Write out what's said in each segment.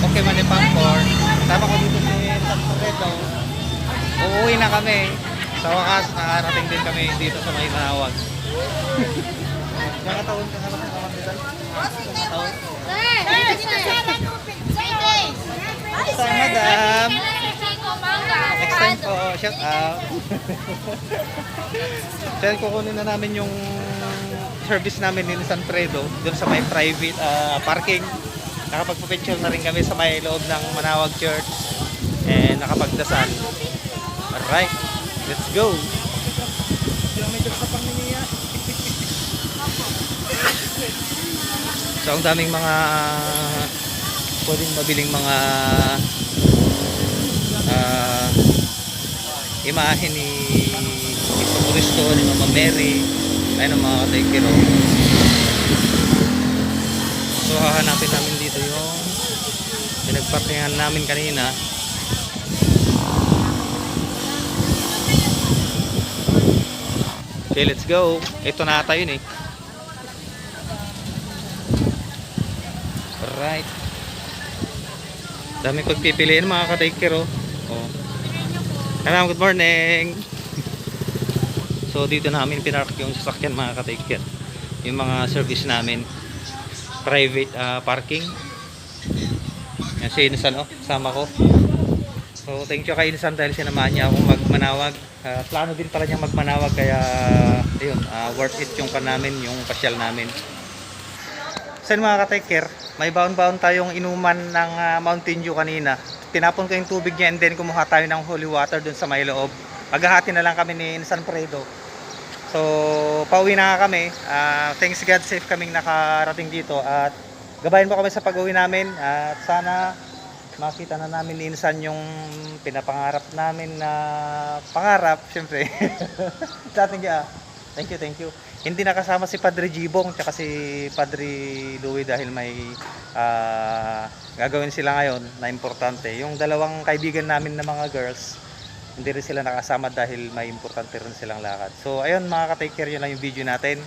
okay man yung Pampor. Tama ko dito si San Loreto. Uuwi na kami. Sa wakas, nakarating din kami dito sa May Manawag. Nakataon ka na ba sa kamanditan? Nakataon? Sa madam. Next time po, shout out. Dahil kukunin na namin yung service namin ni San Fredo doon sa may private parking. Nakapagpapicture na rin kami sa may loob ng Manawag Church and nakapagdasal. Alright, let's go. So ang daming mga pwedeng mabiling mga imahe ni Kristo, ni Mama Mary. Ayun ang mga katikiro. So hahanapin namin dito yung pinagpartingan namin kanina. Okay, let's go. Ito na ata yun eh. Alright. Dami pagpipiliin mga katikiro. Oh. Hello, good morning. So dito namin pinark yung sasakyan mga katikir. Yung mga service namin private parking. Yan si Insan, oh, sama ko. So thank you kay Insan dahil sinamahan niya akong magmanawag. Plano din pala niyang magmanawag kaya ayun, worth it yung namin, yung pasyal namin. So mga katikir, may baon-baon tayong inuman ng Mountain Dew kanina. Tinapon ko yung tubig niya and then kumuha tayo ng holy water dun sa may loob. Maghahati na lang kami ni San Fredo. So pauwi na nga kami. Thanks God, safe kaming nakarating dito. At gabayan mo kami sa pag-uwi namin. At sana makita na namin ni Insan yung pinapangarap namin na pangarap. Siyempre sa ating thank you. Hindi nakasama si Padre Jibong tsaka si Padre Louie dahil may gagawin sila ngayon na importante. Yung dalawang kaibigan namin na mga girls, hindi rin sila nakasama dahil may importante rin silang lakad. So ayun mga ka-take care, yun lang yung video natin.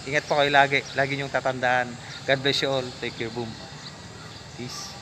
Ingat po kayo lagi. Lagi nyong tatandaan. God bless you all. Take care. Boom. Peace.